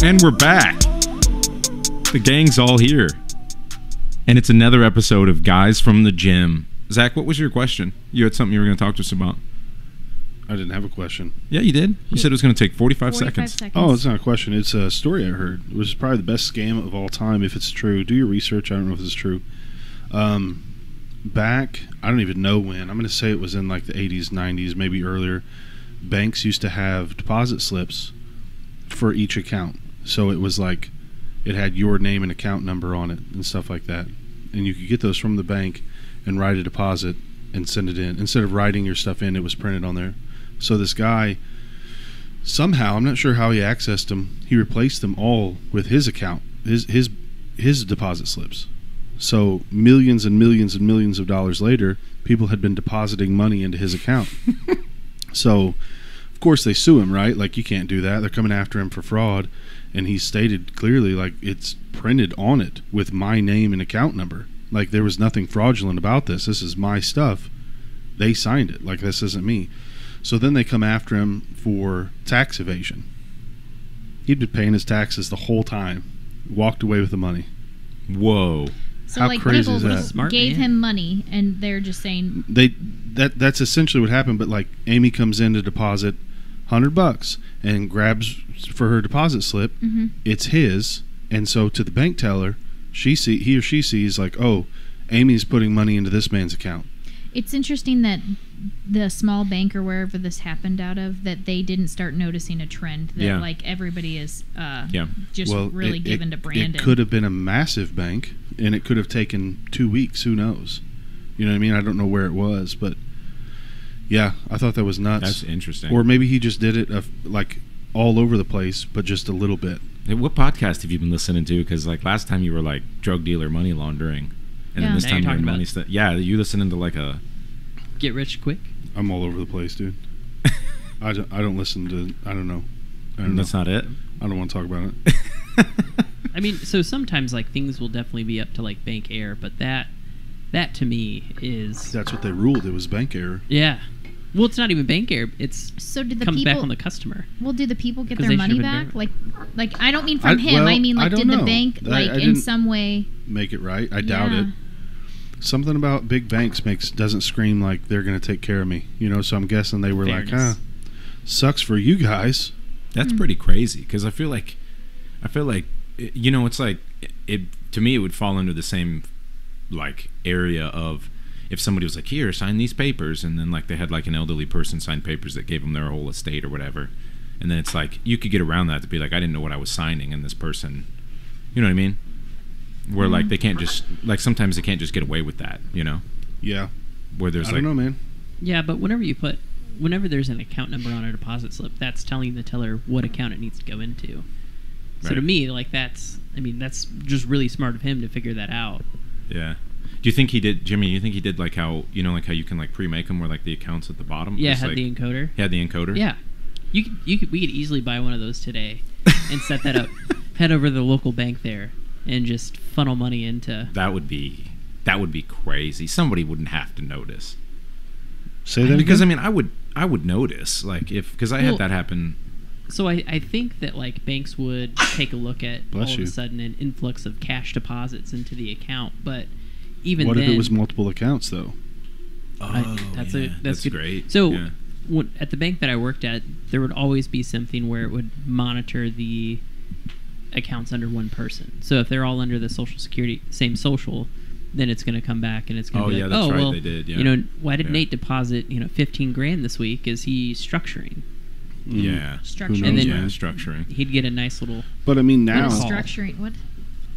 And we're back. The gang's all here. And it's another episode of Guys from the Gym. Zach, what was your question? You had something you were going to talk to us about. I didn't have a question. Yeah, you did. You said it was going to take 45 seconds. Oh, it's not a question. It's a story I heard. It was probably the best scam of all time, if it's true. Do your research. I don't know if it's true. Back, I don't even know when. I'm going to say it was in like the 80s, 90s, maybe earlier. Banks used to have deposit slips for each account. So it was like, it had your name and account number on it and stuff like that. And you could get those from the bank and write a deposit and send it in. Instead of writing your stuff in, it was printed on there. So this guy, somehow, I'm not sure how he accessed them, he replaced them all with his account, his deposit slips. So millions and millions and millions of dollars later, people had been depositing money into his account. So, of course, they sue him, right? Like, you can't do that. They're coming after him for fraud. And he stated clearly, like, it's printed on it with my name and account number. Like, there was nothing fraudulent about this. This is my stuff. They signed it. Like, this isn't me. So then they come after him for tax evasion. He'd been paying his taxes the whole time. Walked away with the money. Whoa. So, how like, crazy people is that? Gave him money, and they're just saying... That's essentially what happened, but, like, Amy comes in to deposit $100 and grabs for her deposit slip. Mm-hmm. It's his, and so to the bank teller, he or she sees, like, oh, Amy's putting money into this man's account. It's interesting that the small bank or wherever this happened out of, that they didn't start noticing a trend that like everybody is really given to Brandon. It could have been a massive bank, and it could have taken 2 weeks. Who knows? You know what I mean? I don't know where it was, but yeah, I thought that was nuts. That's interesting. Or maybe he just did it like all over the place, but just a little bit. Hey, what podcast have you been listening to? Because like last time you were like drug dealer money laundering, and then this time you're money stuff. Yeah, you listening to like a Get Rich Quick. I'm all over the place, dude. I don't listen to. I don't know. That's not it. I don't want to talk about it. I mean, so sometimes like things will definitely be up to like bank error, but that to me is that's what they ruled. It was bank error. Yeah. Well, it's not even bank error. It's comes back on the customer. Well, do the people get their money back? Like I don't mean from him. I mean, like, did the bank in some way make it right? I doubt it. Something about big banks doesn't scream like they're going to take care of me. You know, so I'm guessing they were like, sucks for you guys. That's pretty crazy because I feel like, you know, it's like it to me. It would fall under the same like area of if somebody was like, here, sign these papers, and then like they had like an elderly person sign papers that gave them their whole estate or whatever, and then it's like you could get around that to be like, I didn't know what I was signing, and this person, you know what I mean? Where like they can't just like sometimes they can't just get away with that, you know? Yeah. Where there's I don't know, man. Yeah, but whenever there's an account number on a deposit slip, that's telling the teller what account it needs to go into. So to me, like that's just really smart of him to figure that out. Yeah. Do you think he did, Jimmy? You think he did like how you can like pre-make them where like the accounts at the bottom? Yeah, had the encoder. He had the encoder. Yeah, we could easily buy one of those today and set that up. Head over to the local bank there and just funnel money into. That would be crazy. Somebody wouldn't have to notice. Say that because again? I mean I would notice because I had that happen. So I think that like banks would take a look at all of a sudden an influx of cash deposits into the account, but even what then, if it was multiple accounts though? That's great. So at the bank that I worked at, there would always be something where it would monitor the accounts under one person. So if they're all under the Social Security same social, then it's going to come back and it's going to be like, that's right, well, they did. Yeah. You know, why did Nate deposit $15,000 this week? Is he structuring? Yeah, structuring. And then structuring. He'd get a nice little. But I mean now structuring what?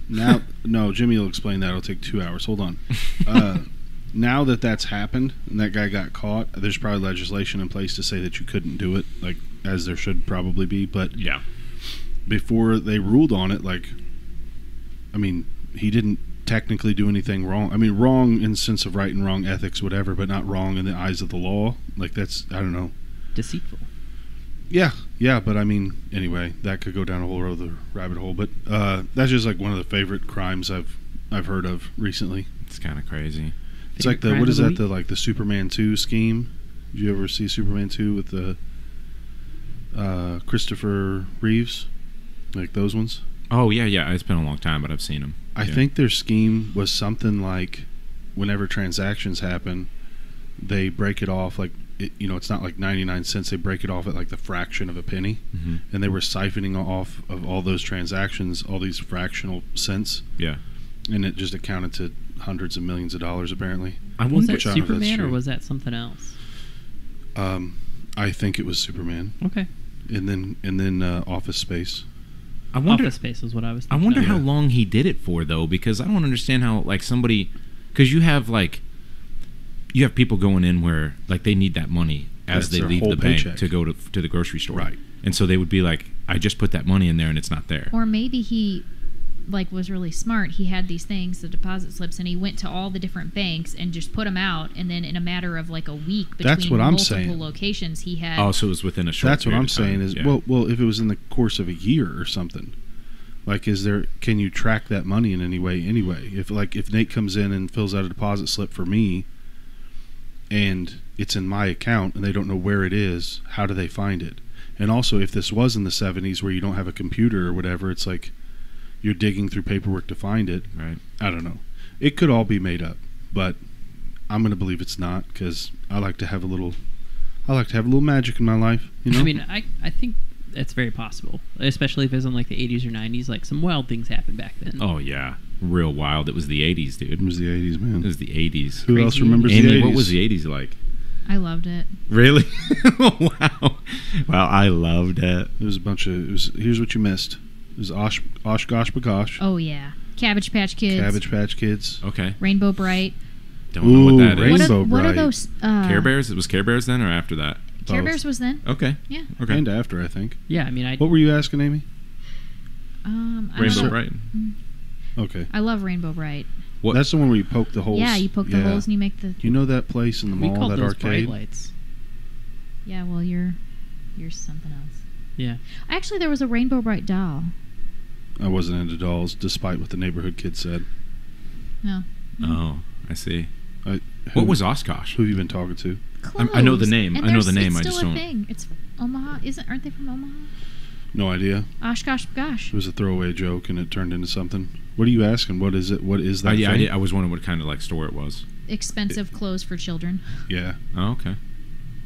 Now, no, Jimmy will explain that. It'll take 2 hours. Hold on. Now that that's happened and that guy got caught, there's probably legislation in place to say that you couldn't do it, like as there should probably be. But yeah, before they ruled on it, like, I mean, he didn't technically do anything wrong. I mean, wrong in the sense of right and wrong ethics, whatever, but not wrong in the eyes of the law. Like that's, I don't know, deceitful. Yeah, but I mean, anyway, that could go down a whole other rabbit hole. But that's just like one of the favorite crimes I've heard of recently. It's kind of crazy. It's like the Superman 2 scheme. Did you ever see Superman 2 with the Christopher Reeves? Like those ones? Oh, yeah. It's been a long time, but I've seen them. I think their scheme was something like whenever transactions happen, they break it off like, it's not like 99 cents. They break it off at like the fraction of a penny. Mm-hmm. And they were siphoning off of all those transactions, all these fractional cents. Yeah. And it just accounted to hundreds of millions of dollars, apparently. Was that Superman or was that something else? I think it was Superman. Okay. And then Office Space. Office Space was what I was thinking. I wonder how long he did it for, though, because I don't understand how, like, somebody... Because you have people going in where, like, they need that money as they leave the bank to go to the grocery store. Right. And so they would be like, I just put that money in there and it's not there. Or maybe he... was really smart. He had these things, the deposit slips, and he went to all the different banks and just put them out. And then in a matter of like a week between multiple locations, he had. Oh, so it was within a short. That's what I'm saying. Is well, if it was in the course of a year or something, like, can you track that money in any way? Anyway, if Nate comes in and fills out a deposit slip for me, and it's in my account and they don't know where it is, how do they find it? And also, if this was in the 70s where you don't have a computer or whatever, it's like. You're digging through paperwork to find it. Right. I don't know. It could all be made up, but I'm going to believe it's not because I like to have a little magic in my life. You know. I mean, I think that's very possible, especially if it was in like the 80s or 90s. Like some wild things happened back then. Oh yeah, real wild. It was the 80s, dude. It was the 80s, man. It was the 80s. Who else remembers Amy, the 80s? What was the 80s like? I loved it. Really? Wow. Well, I loved it. It was a bunch of. Here's what you missed. It was Osh Gosh Bagosh. Oh, yeah. Cabbage Patch Kids. Okay. Rainbow Bright. Don't know what that is. Rainbow Bright. What are those? Care Bears? It was Care Bears then or after that? Care Bears was then. Okay. Yeah. Okay. And after, I think. Yeah, I mean, What were you asking, Amy? Rainbow Bright. Okay. I love Rainbow Bright. What? That's the one where you poke the holes. Yeah, you poke the holes and you make the... You know that place in the mall, we called that those arcade? bright lights. Yeah, well, you're something else. Yeah. Actually, there was a Rainbow Bright doll. I wasn't into dolls, despite what the neighborhood kid said. No. Oh, I see. What was Oshkosh? Who have you been talking to? I know the name. And I know the name. It's I just still don't. a thing. It's Omaha. Aren't they from Omaha? No idea. Oshkosh Bagosh. It was a throwaway joke, and it turned into something. What are you asking? What is it? What is that? Yeah, I was wondering what kind of like store it was. Expensive clothes for children. Yeah. Oh, okay.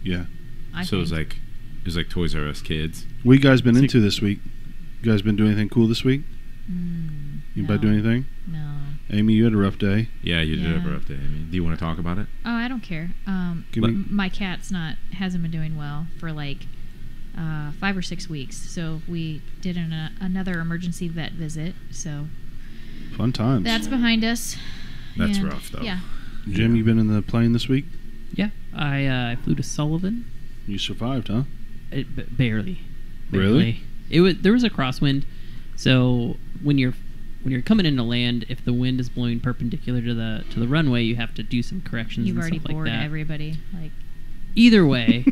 Yeah. So it was like Toys R Us Kids. What you guys been into this week? You guys been doing anything cool this week? Anybody do anything? No. Amy, you had a rough day. Yeah, you did have a rough day. I mean, do you want to talk about it? Oh, I don't care. My cat's hasn't been doing well for like 5 or 6 weeks. So we did another emergency vet visit. So fun times. That's behind us. That's rough though. Yeah. Jim, you been in the plane this week? Yeah, I flew to Sullivan. You survived, huh? Barely. Really? There was a crosswind, so when you're coming into land, if the wind is blowing perpendicular to the runway, you have to do some corrections. You've and already stuff like bored that. everybody. Like either way,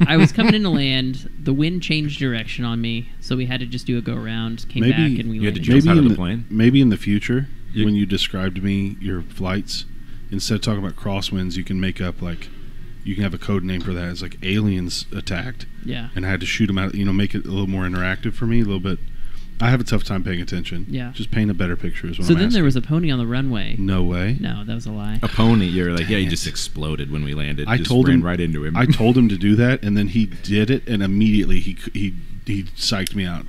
I was coming into land. The wind changed direction on me, so we had to just do a go around. Came back and we you had to landed. jump out of the plane. Maybe in the future, when you described to me your flights, instead of talking about crosswinds, you can make up like. You can have a code name for that. It's like aliens attacked. Yeah. And I had to shoot them out, make it a little more interactive for me, a little bit. I have a tough time paying attention. Yeah. Just paint a better picture is what So I'm then asking. there was a pony on the runway. No way. No, that was a lie. A pony. You're like, yeah, he just exploded when we landed. I just told ran him right into him. I told him to do that, and then he did it, and immediately he psyched me out.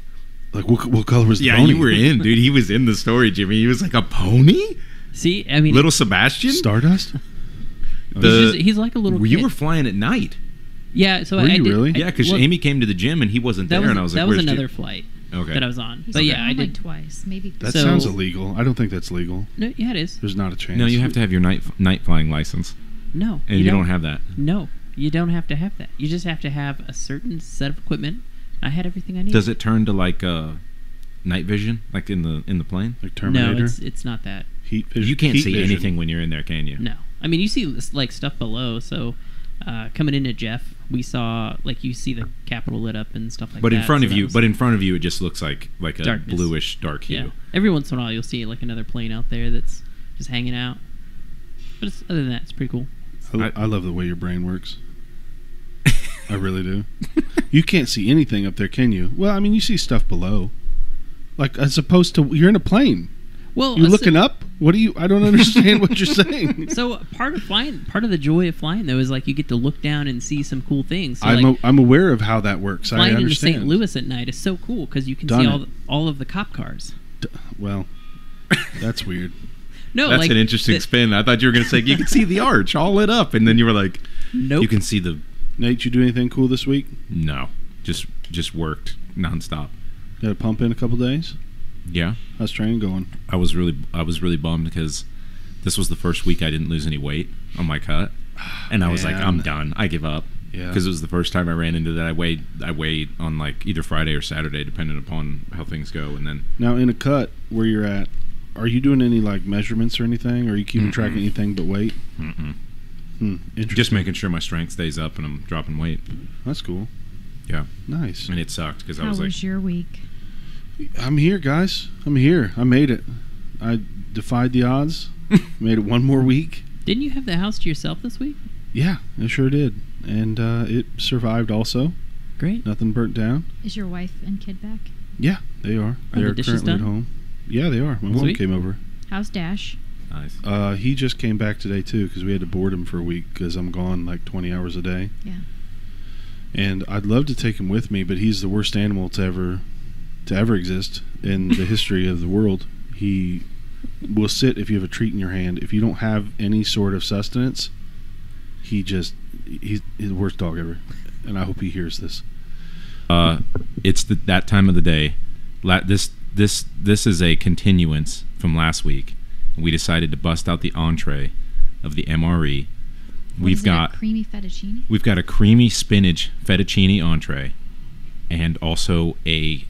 Like, what color was the pony? Yeah, you were in, dude. He was in the story, Jimmy. He was like, a pony? See, I mean... Little Sebastian? Stardust? He's like a little kid. You were flying at night. Yeah, so were I you did, really? Yeah, because Amy came to the gym and he wasn't there, and I was like, that was "Where's another Jim?" flight Okay. that I was on. He's But yeah, on I did like twice, maybe. That So- sounds illegal. I don't think that's legal. No, yeah, it is. There's not a chance. No, you have to have your night flying license, No, and you don't have that. No, you don't have to have that. You just have to have a certain set of equipment. I had everything I needed. Does it turn to like night vision, like in the plane? Like Terminator? No, it's not that. Heat vision? You can't Heat see vision. anything when you're in there, can you? No, I mean you see like stuff below. So coming into Jeff, we saw like you see the Capitol lit up and stuff like But that. in front so of you, it just looks like a Darkness. bluish dark hue. Yeah. Every once in a while, you'll see like another plane out there that's just hanging out. But other than that, it's pretty cool. I love the way your brain works. I really do. You can't see anything up there, can you? Well, I mean, you see stuff below. Like, as opposed to, you're in a plane. Well, you're looking up? What do you, I don't understand what you're saying. So part of the joy of flying, though, is like you get to look down and see some cool things. So I'm aware of how that works. I understand. understand. Flying into St. Louis at night is so cool because you can see all of the cop cars. Well, that's weird. No, that's an interesting spin. I thought you were going to say you can see the arch all lit up, and then you were like, nope. You can see the. Nate, you do anything cool this week? No, just worked nonstop. Got a pump in a couple days? Yeah. How's training going? I was really bummed because this was the first week I didn't lose any weight on my cut, and I was like, I'm done. I give up. Yeah. Because it was the first time I ran into that. I weighed on like either Friday or Saturday, depending upon how things go, and then. Now in a cut where you're at, are you doing any like measurements or anything? Or are you keeping track of anything but weight? Interesting. Just making sure my strength stays up and I'm dropping weight. That's cool. Yeah. Nice. And it sucked because I How was like, was your week? I'm here, guys. I'm here. I made it. I defied the odds. Made it one more week. Didn't you have the house to yourself this week? Yeah, I sure did. And it survived also. Great. Nothing burnt down. Is your wife and kid back? Yeah, they are. They the are dishes currently done? at home. Yeah, they are. My mom Sweet. came over. How's Dash? nice. He just came back today too because we had to board him for a week because I'm gone like 20 hours a day. Yeah. And I'd love to take him with me, but he's the worst animal to ever exist in the history of the world. He will sit if you have a treat in your hand. If you don't have any sort of sustenance, he's the worst dog ever. And I hope he hears this. It's that time of the day. This is a continuance from last week. We decided to bust out the entree of the MRE. We've got a creamy fettuccine. We've got a creamy spinach fettuccine entree, and also a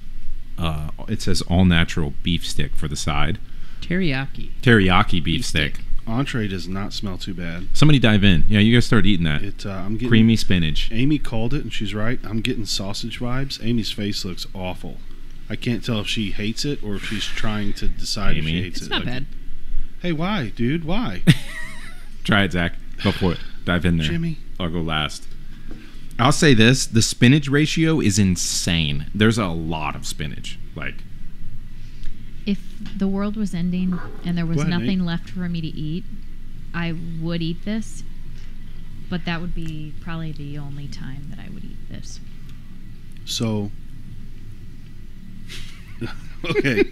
it says all natural beef stick for the side. Teriyaki beef stick. Entree does not smell too bad. Somebody dive in. Yeah, you guys start eating that. I'm getting creamy spinach. Amy called it, and she's right. I'm getting sausage vibes. Amy's face looks awful. I can't tell if she hates it or if she's trying to decide if she hates it. It's not bad. Hey, why, dude? Why? Try it, Zach. Go for it. Dive in there. Jimmy. I'll go last. I'll say this. The spinach ratio is insane. There's a lot of spinach. Like, If the world was ending and there was Go ahead, nothing Nate. left for me to eat, I would eat this. But that would be probably the only time that I would eat this. So, okay.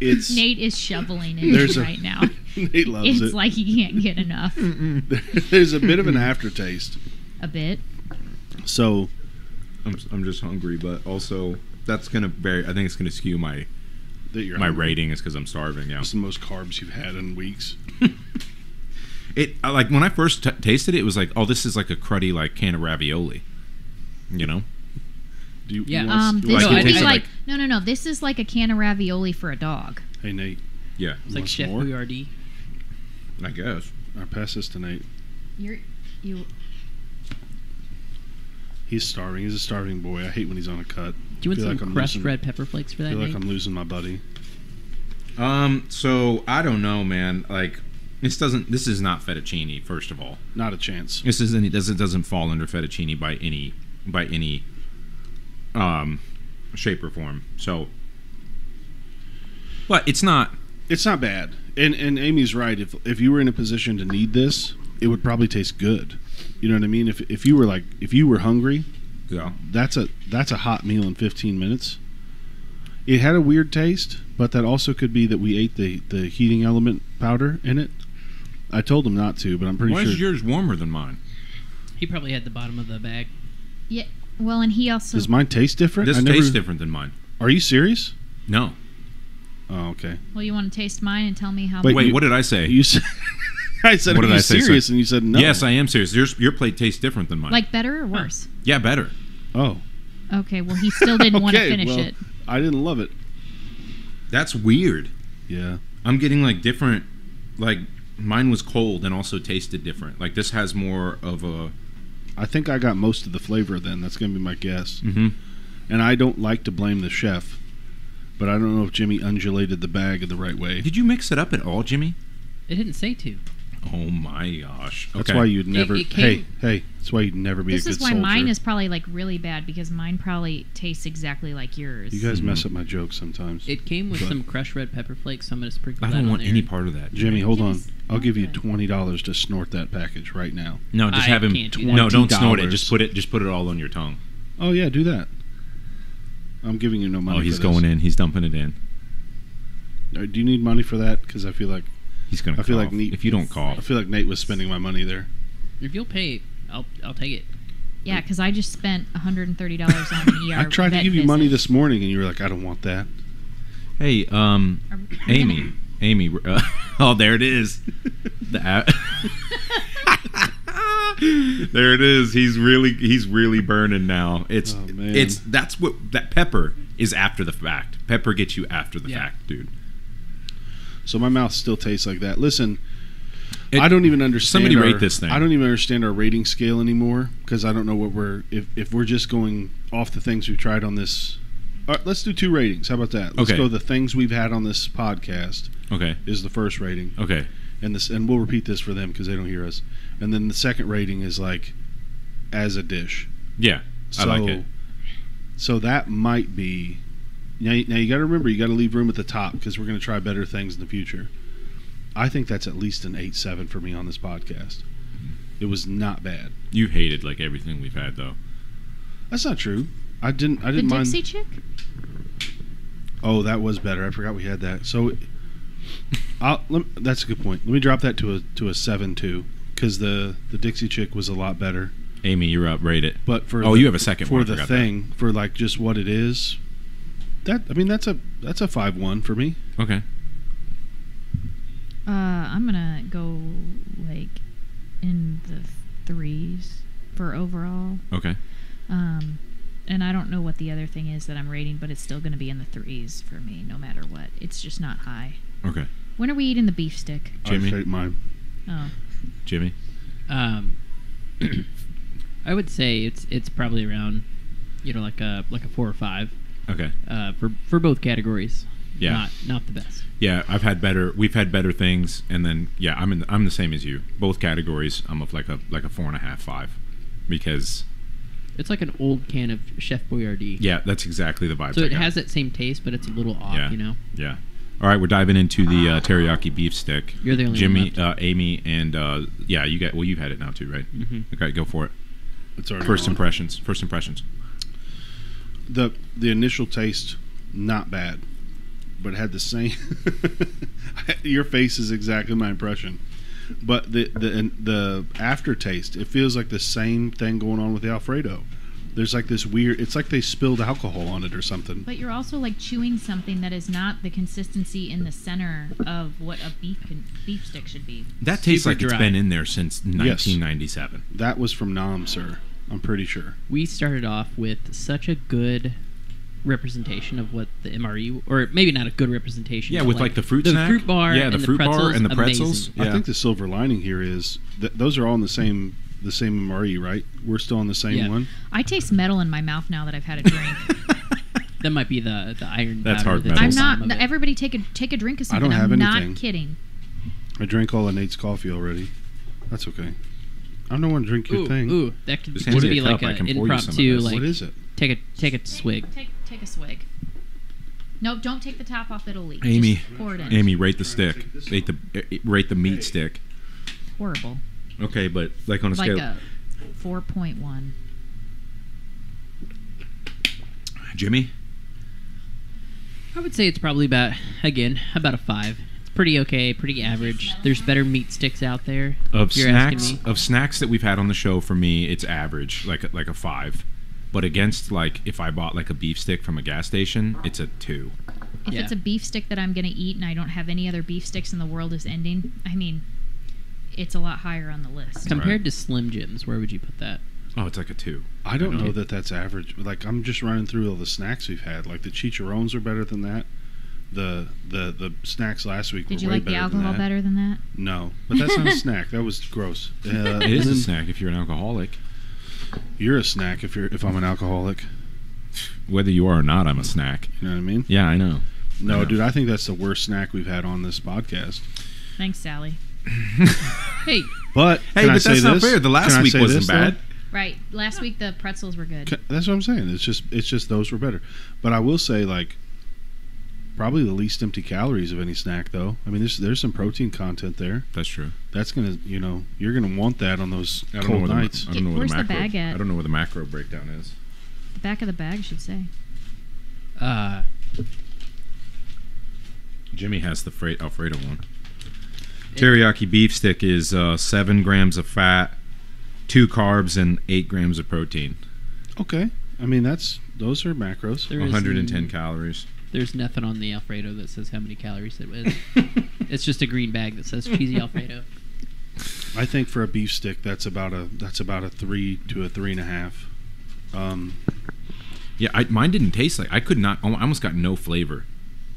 Nate is shoveling it right now. Nate loves It's it. like he can't get enough. There's a bit of an aftertaste. A bit. So, I'm just hungry, but also that's gonna vary. I think it's gonna skew my hungry. rating is because I'm starving. Yeah. It's the most carbs you've had in weeks. Like when I first tasted it, it was like, oh, this is like a cruddy like can of ravioli. You know. Do you, Yeah. you want, This like would it be tasted like like- no. This is like a can of ravioli for a dog. Hey, Nate. Yeah. It's like Want Chef some more? Boyardee. I guess. I'll pass this to Nate. You. He's starving. He's a starving boy. I hate when he's on a cut. Do you want Feel some like I'm crushed losing- red pepper flakes for I that, feel like Nate? I'm losing my buddy. So I don't know, man. Like this is not fettuccine. First of all, Not a chance. it doesn't fall under fettuccine by any shape or form. So, but it's not. It's not bad. And Amy's right. If you were in a position to need this, it would probably taste good. You know what I mean? If you were hungry, Yeah. that's a hot meal in 15 minutes. It had a weird taste, but that also could be that we ate the heating element powder in it. I told him not to, but I'm pretty Why sure. is yours warmer than mine? He probably had the bottom of the bag. Yeah. Well, and he also. Does mine taste different? This tastes different than mine. Are you serious? No. Oh, okay. Well, you want to taste mine and tell me how. Wait, what did I say? You said. I said, What "Are did you I say, serious?" sir? And you said no. Yes, I am serious. Your plate tastes different than mine. Like better or worse? Yeah, better. Oh. Okay. Well, he still didn't want to finish well, it. I didn't love it. That's weird. Yeah. I'm getting like different. Like mine was cold and also tasted different. Like this has more of a. I think I got most of the flavor then. That's going to be my guess. Mm-hmm. And I don't like to blame the chef, but I don't know if Jimmy undulated the bag in the right way. Did you mix it up at all, Jimmy? It didn't say to. Oh my gosh. Okay. That's why you'd never. It came- Hey. That's why you'd never be a This good is why soldier. mine is probably like really bad because mine probably tastes exactly like yours. You guys mess up my jokes sometimes. It came with But- some crushed red pepper flakes, so I'm gonna sprinkle I that don't on want there. any part of that. Jimmy, hold on. Jimmy's I'll give you good. $20 to snort that package right now. No, just I have him. can't do that. No, don't snort it. $20. Just put it all on your tongue. Oh yeah, do that. I'm giving you no money. Oh, he's for this. going in. He's dumping it in. Do you need money for that? Because I feel like He's gonna. I feel cough. like Nate- if you don't I cough, feel like Nate was spending my money there. If you'll pay, I'll take it. Yeah, because I just spent $130 on an ER. I tried to vet give you money visit. this morning, and you were like, "I don't want that." hey, Amy, oh, there it is. There it is. He's really burning now. It's Oh, man. that's what that pepper is after the fact. Pepper gets you after the Yeah. fact, dude. So my mouth still tastes like that. Listen, It- I don't even understand. somebody rate this thing. I don't even understand our rating scale anymore because I don't know what we're if we're just going off the things we've tried on this. All right, let's do 2 ratings. How about that? Let's Okay. go the things we've had on this podcast Okay. is the first rating, Okay. and we'll repeat this for them because they don't hear us. And then the second rating is like as a dish. Yeah. I like it. So that might be. Now you got to remember, you got to leave room at the top because we're going to try better things in the future. I think that's at least an 8.7 for me on this podcast. It was not bad. You hated like everything we've had though. That's not true. I didn't The mind. Dixie chick? Oh, that was better. I forgot we had that. So, that's a good point. Let me drop that to a 7.2 because the Dixie chick was a lot better. Amy, you're up. Rate it. But for you have a second for one. I the forgot thing for like just what it is. That's a 5.1 for me. that. Okay. I'm gonna go like in the 3s for overall. Okay. And I don't know what the other thing is that I'm rating, but it's still gonna be in the 3s for me, no matter what. It's just not high. Okay. When are we eating the beef stick? Jimmy? I hate mine. Oh, Jimmy. I would say it's probably around, like a 4 or 5. Okay. For both categories. Yeah. Not the best. Yeah, we've had better things, and then yeah, I'm the same as you. Both categories, I'm of like a 4.5, 5, because It's like an old can of Chef Boyardee. yeah, that's exactly the vibe. So it has that same taste, but it's a little off. Yeah. Yeah. All right, we're diving into the teriyaki beef stick. You're the only Jimmy, one Amy, and yeah, you've had it now too, right? Mm-hmm. Okay, go for it. It's already First on. impressions. The initial taste, not bad, but it had the same. Your face is exactly my impression, but the aftertaste, it feels like the same thing going on with the Alfredo. There's like this weird. It's like they spilled alcohol on it or something. but you're also like chewing something that is not the consistency in the center of what a beef stick should be. That tastes Super like it's dry. been in there since 1997. That was from Nam, sir. I'm pretty sure. We started off with such a good representation of what the MRE, or maybe not a good representation. Yeah, but with like the fruit the snack. fruit bar, Yeah, and the fruit bar pretzels, and the pretzels. amazing. Yeah. I think the silver lining here is that those are all in the same MRE, right? We're still on the same Yeah. one. I taste metal in my mouth now that I've had a drink. That might be the iron. That's powder hard that's metal. I'm on not. top of it. Everybody take a drink of I something. don't have I'm anything. not kidding. I drank all of Nate's coffee already. That's okay. I don't want to drink your thing. Ooh, that could Just hand me be a like cup, I an can pour you some of impromptu. this. Like What is it? take a swig. Take a swig. No, don't take the top off. It'll leak. Amy, Just pour it in. Amy, rate the stick. Rate the meat stick. Horrible. Okay, but like on a Like scale. a 4.1. Jimmy. I would say it's probably about a 5. It's pretty okay, pretty average. There's better meat sticks out there. Of if you're asking snacks that we've had on the show, for me, it's average, like a 5. But against like if I bought like a beef stick from a gas station, it's a 2. If Yeah. it's a beef stick that I'm going to eat and I don't have any other beef sticks and the world is ending, I mean, it's a lot higher on the list. Compared to Slim Jims, where would you put that? Oh, it's like a 2. I don't know. know that that's average. Like I'm just running through all the snacks we've had. Like the chicharrones are better than that. The snacks last week Did were you way like the better than alcohol that. better than that? No, but that's not a snack. That was gross. It is a snack if you're an alcoholic. You're a snack if I'm an alcoholic. Whether you are or not, I'm a snack. You know what I mean? Yeah, I know. No, I know. dude, I think that's the worst snack we've had on this podcast. Thanks, Sally. Hey, But Hey, can I but say that's not this? fair. The Can last I week say wasn't this, though? bad. Right. Last week the pretzels were good. That's what I'm saying. It's just those were better. But I will say, like, probably the least empty calories of any snack, though. I mean, there's some protein content there. That's true. That's gonna, you're gonna want that on those I don't cold know where nights. I don't know where Where's the the macro. bag at? I don't know where the macro breakdown is. The back of the bag should say. Jimmy has the Alfredo one. Teriyaki beef stick is 7 grams of fat, 2 carbs, and 8 grams of protein. Okay, I mean those are macros. there is 110 calories. There's nothing on the Alfredo that says how many calories it is. It's just a green bag that says cheesy Alfredo. I think for a beef stick, that's about a 3 to a 3.5. Yeah, mine didn't taste like. I almost got no flavor,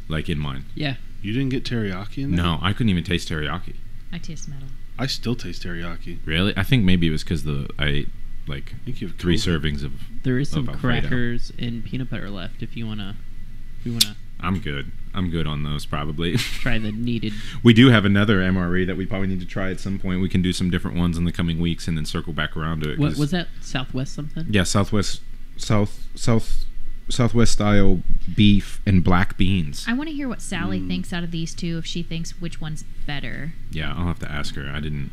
like in mine. Yeah. You didn't get teriyaki in there? No, I couldn't even taste teriyaki. I taste metal. I still taste teriyaki. Really? I think maybe it was because I ate like I think you have 3 COVID. servings of. There is some of Alfredo. crackers and peanut butter left if you wanna I'm good. I'm good on those probably. try the needed. We do have another MRE that we probably need to try at some point. We can do some different ones in the coming weeks and then circle back around to it. What was that? Southwest something? Yeah, Southwest style beef and black beans. I want to hear what Sally thinks out of these two, if she thinks which one's better. Yeah, I'll have to ask her. I didn't.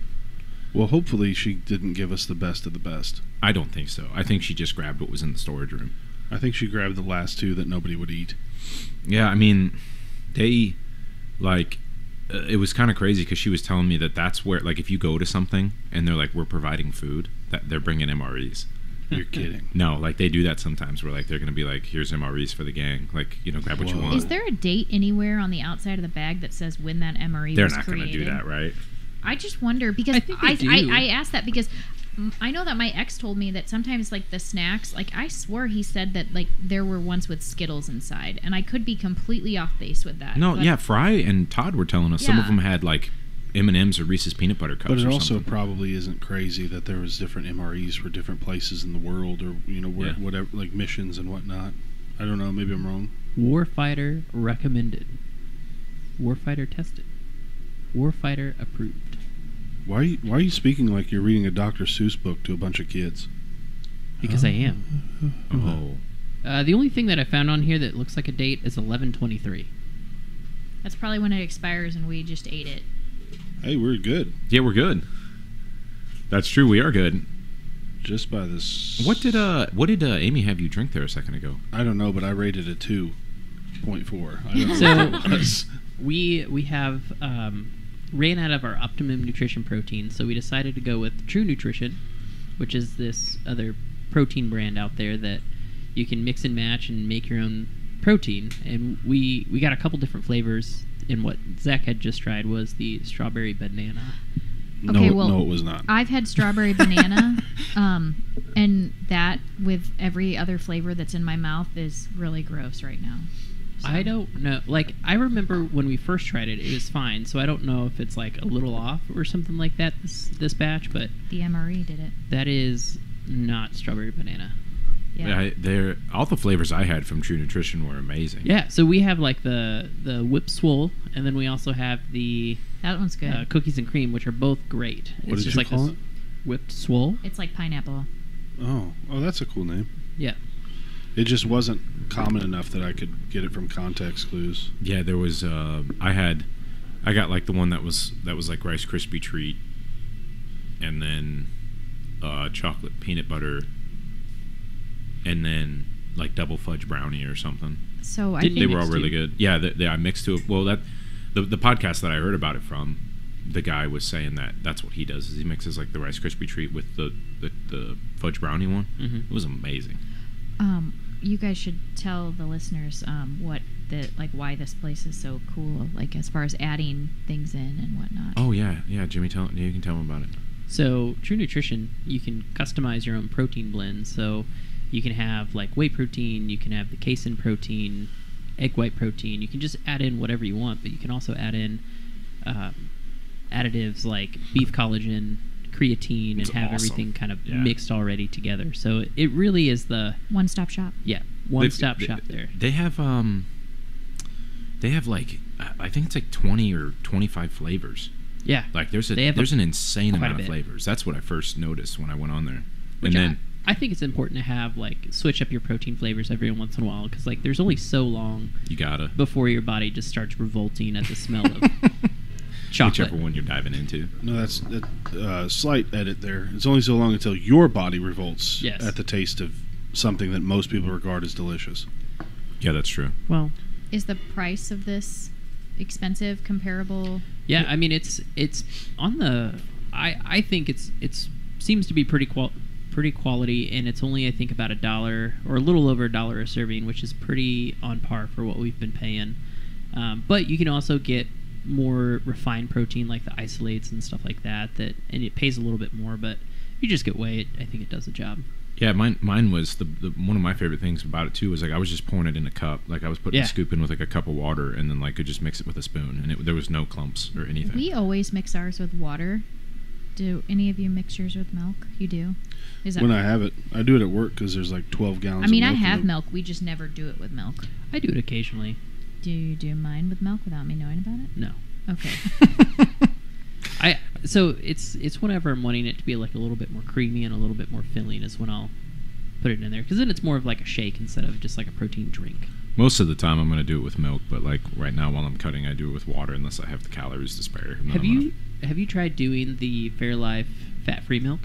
Well, hopefully she didn't give us the best of the best. I don't think so. I think she just grabbed what was in the storage room. I think she grabbed the last 2 that nobody would eat. Yeah, I mean, they like. It was kind of crazy because she was telling me that's where, like, if you go to something and they're like, we're providing food, that they're bringing MREs. You're kidding. No, like they do that sometimes where like they're going to be like, here's MREs for the gang. Like, grab what you Whoa. want. Is there a date anywhere on the outside of the bag that says when that MRE They're was not going created? to do that, right? I just wonder because I think they do. I asked that because I know that my ex told me that sometimes like the snacks, like I swore he said that like there were ones with Skittles inside, and I could be completely off base with that. No, but- yeah, Fry and Todd were telling us some of Yeah. them had like M&M's or Reese's peanut butter cups. But it or also something. probably isn't crazy that there was different MREs for different places in the world, or Yeah. whatever, like missions and whatnot. I don't know. Maybe I'm wrong. Warfighter recommended. Warfighter tested. Warfighter approved. Why are you speaking like you're reading a Dr. Seuss book to a bunch of kids? Because I am. Oh, The only thing that I found on here that looks like a date is 11/23. That's probably when it expires, and we just ate it. Hey, we're good. yeah, we're good. That's true. We are good. Just by this. What did Amy have you drink there a second ago? I don't know, but I rated a 2.4. I don't know So- what it was. We have ran out of our Optimum Nutrition protein, so we decided to go with True Nutrition, which is this other protein brand out there that you can mix and match and make your own protein. And we got a couple different flavors. And what Zach had just tried was the strawberry banana. Okay, no, well, no, it was not. I've had strawberry banana, and that with every other flavor that's in my mouth is really gross right now. So- I don't know. Like, I remember when we first tried it, it was fine. So I don't know if it's like a little off or something like that this batch, but The MRE did it. that is not strawberry banana. Yeah. All the flavors I had from True Nutrition were amazing. Yeah, so we have like the Whip Swole, and then we also have the That one's good. cookies and cream, which are both great. What It's did just you like call this it? Whipped Swole. It's like pineapple. Oh, that's a cool name. Yeah. It just wasn't common enough that I could get it from context clues. Yeah, there was. I got like the one that was like Rice Krispie treat, and then chocolate peanut butter, and then like double fudge brownie or something. So I Didn't think They were all mixed really two. good. Yeah, I mixed two. Well, the podcast that I heard about it from, the guy was saying that's what he does is he mixes like the Rice Krispie treat with the fudge brownie one. Mm-hmm. It was amazing. you guys should tell the listeners why this place is so cool, like as far as adding things in and whatnot. Oh yeah, Jimmy, you can tell him about it. So True Nutrition, you can customize your own protein blend. So you can have like whey protein, you can have the casein protein, egg white protein. You can just add in whatever you want, but you can also add in additives like beef collagen, creatine, It's and have awesome. everything kind of Yeah. mixed already together. So it really is the One-stop shop. one-stop shop there. They have like I think it's like 20 or 25 flavors. Yeah. Like there's an insane amount of flavors. That's what I first noticed when I went on there. Which and then I think it's important to have like switch up your protein flavors every once in a while because like there's only so long you gotta before your body just starts revolting at the smell of chocolate. Whichever one you're diving into. No, that's slight edit there. It's only so long until your body revolts at the taste of something that most people regard as delicious. Yeah, that's true. Well, is the price of this expensive, comparable? Yeah, I mean it's on the. I think it's seems to be pretty quality, and it's only I think about $1 or a little over $1 a serving, which is pretty on par for what we've been paying. But you can also get more refined protein like the isolates and stuff like that, and it pays a little bit more, but you just get whey. I think it does the job. Yeah, mine was the one of my favorite things about it too was like I was just pouring it in a cup, like I was putting a scoop in with like a cup of water, and then like could just mix it with a spoon, and there was no clumps or anything. We always mix ours with water. Do any of you mix yours with milk? You do? Is that when I have it, I do it at work because there's like 12 gallons. I mean, of milk I have milk. We just never do it with milk. I do it occasionally. Do you do mine with milk without me knowing about it? No. Okay. So it's whenever I'm wanting it to be like a little bit more creamy and a little bit more filling is when I'll put it in there because then it's more of like a shake instead of just like a protein drink. Most of the time I'm going to do it with milk, but like right now while I'm cutting I do it with water unless I have the calories to spare. Have you tried doing the Fairlife fat-free milk?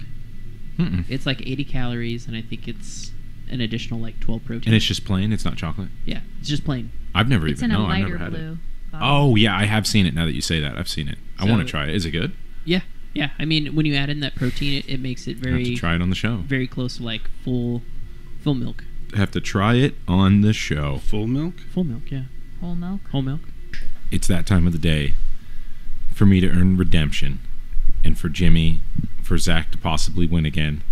Mm-mm. It's like 80 calories and I think it's an additional like 12 protein. And it's just plain? It's not chocolate? Yeah, it's just plain. I've never I've never had it. Bottle. Oh, yeah, I have seen it now that you say that. I've seen it. I want to try it. Is it good? Yeah. Yeah. I mean, when you add in that protein, it makes it very... I have to try it on the show. Very close to like full milk. I have to try it on the show. Full milk? Full milk, yeah. Whole milk? Whole milk. It's that time of the day for me to earn redemption, and for Zach to possibly win again,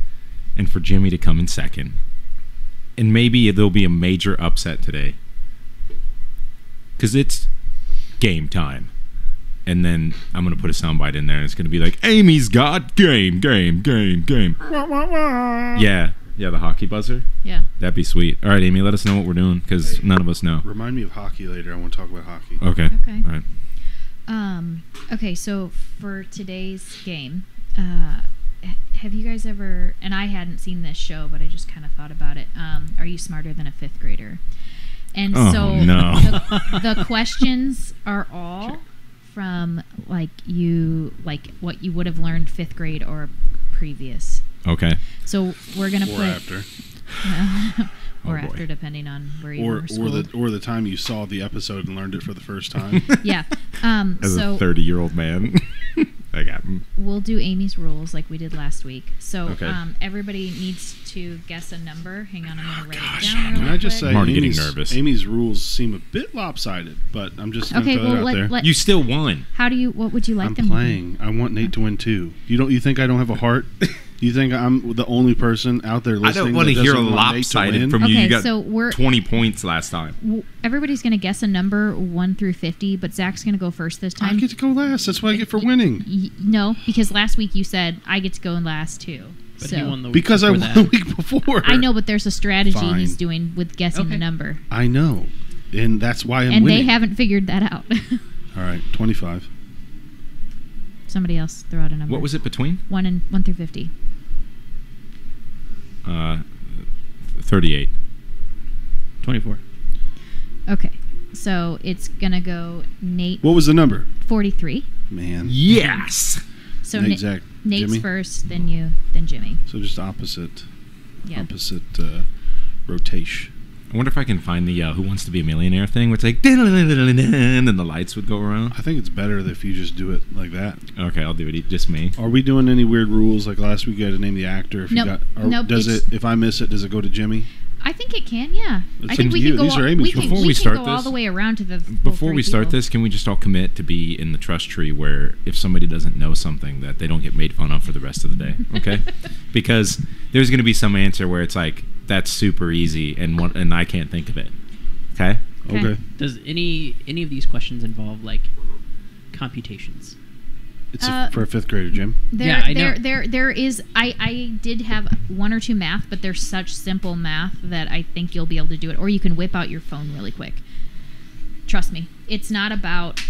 and for Jimmy to come in second. And maybe there'll be a major upset today. Because it's game time. And then I'm going to put a soundbite in there, and it's going to be like, Amy's got game. Yeah, the hockey buzzer? Yeah. That'd be sweet. All right, Amy, let us know what we're doing, because none of us know. Remind me of hockey later. I want to talk about hockey. Okay. All right. Okay, so for today's game, have you guys ever, and I hadn't seen this show, but I just kind of thought about it, Are You Smarter Than a Fifth Grader? And so no. the questions are all from like what you would have learned fifth grade or previous. Okay. So we're gonna put after. or after, depending on where you were schooled. or the time you saw the episode and learned it for the first time. Yeah. As a 30-year-old man, I got him. We'll do Amy's rules like we did last week. So okay. Everybody needs to guess a number. Hang on, I'm gonna write it down. Can I just say, I'm already getting nervous. Amy's rules seem a bit lopsided, but I'm just going to throw it out there. You still won. What would you like I'm them playing. I want Nate to win too. You think I don't have a heart? You think I'm the only person out there listening? I don't want to hear a lopsided from you. You got so 20 points last time. Everybody's going to guess a number 1 through 50, but Zach's going to go first this time. I get to go last. That's what I get for winning. No, because last week you said I get to go last too. But so. he won the week because I won the week before. I know, but there's a strategy Fine. he's doing with guessing the number. I know, and that's why I'm winning. And winning. they haven't figured that out. All right, 25. Somebody else throw out a number. What was it between? 1 through 50. 38. 24. Okay, so it's gonna go Nate. What was the number? 43. Man. Yes. So Nate, Zach, Nate's Jimmy? first, then you, then Jimmy. So just opposite. Yeah. Opposite rotation. I wonder if I can find the Who Wants to Be a Millionaire thing, where it's like, and then the lights would go around. I think it's better if you just do it like that. Okay, I'll do it. Just me. Are we doing any weird rules? Like last week, you had to name the actor. If Nope. If I miss it, does it go to Jimmy? I think it can, yeah. It's I think we can go. These are Amy's Before we we can start go this, all the way around to the. Before we start this, can we just all commit to be in the trust tree where if somebody doesn't know something, that they don't get made fun of for the rest of the day? Okay, because there's going to be some answer where it's like that's super easy and I can't think of it. Okay. Okay. Does any of these questions involve like computations? It's for a fifth grader, Jim. I know. There is. I did have 1 or 2 math, but they're such simple math that I think you'll be able to do it. Or you can whip out your phone really quick. Trust me, it's not about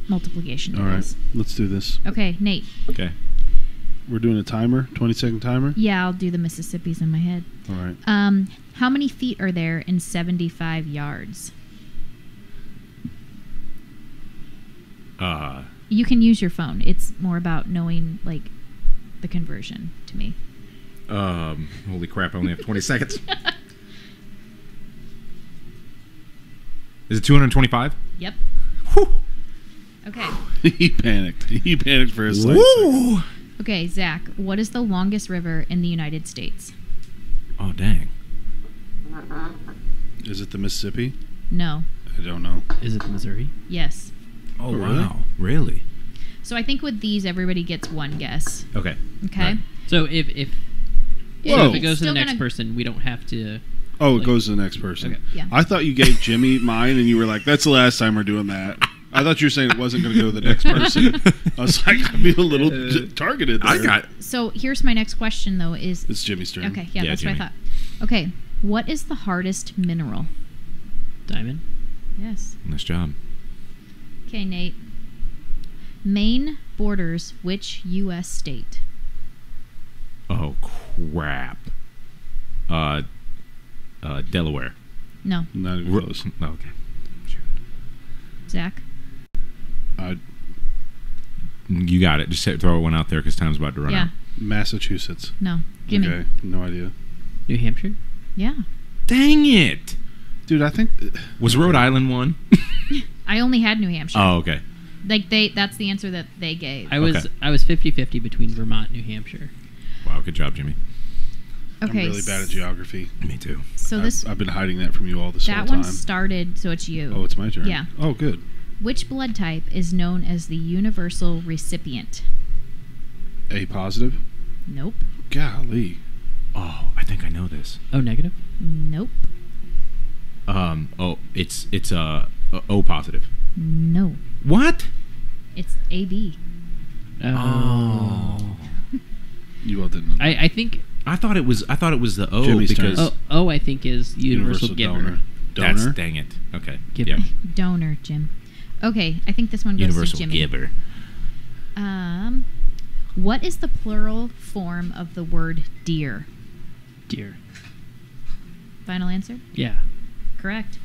multiplication All right, tables. let's do this. Okay, Nate. Okay. We're doing a timer, 20-second timer. Yeah, I'll do the Mississippis in my head. All right. How many feet are there in 75 yards? You can use your phone. It's more about knowing, like, the conversion to me. Holy crap! I only have 20 seconds. Is it 225? Yep. Whew. Okay. He panicked. He panicked for a second. Woo! Okay, Zach, what is the longest river in the United States? Oh dang! Is it the Mississippi? No. I don't know. Is it the Missouri? Yes. Oh really? wow! Really? So I think with these, everybody gets one guess. Okay. Okay? Right. So if Whoa. if it goes to the Still next gonna- person, we don't have to. Oh, it Like- goes to the next person. Okay. Yeah. I thought you gave Jimmy mine, and you were like, "That's the last time we're doing that." I thought you were saying it wasn't going to go to the next person. I was like, I feel a little targeted there. I got. So here's my next question, though, is... It's Jimmy's turn. Okay, yeah, Yeah, that's Jimmy. what I thought. Okay, what is the hardest mineral? Diamond. Yes. Nice job. Okay, Nate. Maine borders which U.S. state? Oh crap! Delaware. No. Not even close. Oh, okay. Sure. Zach? You got it. Just throw one out there because time's about to run Yeah. out. Massachusetts. No. Jimmy? Okay, no idea. New Hampshire. Yeah. Dang it! Dude, I think... Was Rhode Island one? I only had New Hampshire. Oh, okay. Like, that's the answer that they gave. I was Okay. 50-50 between Vermont and New Hampshire. Wow, good job, Jimmy. Okay. I'm really bad at geography. Me too. So this... I've been hiding that from you all this whole That time. one started, so it's you. Oh, it's my turn? Yeah. Oh, good. Which blood type is known as the universal recipient? A positive? Nope. Golly. Oh, I think I know this. Oh, negative. Nope. Oh, it's O positive. No. What? It's AB. Oh. You all didn't know that. I think. I thought it was the O Jimmy's because turn. Oh, I think is universal giver. donor. that's Donor? dang it. Okay. Giver. Yeah. Donor, Jim. Okay, I think this one goes Universal to Jimmy. giver. What is the plural form of the word deer? Deer. Final answer? Yeah. Correct.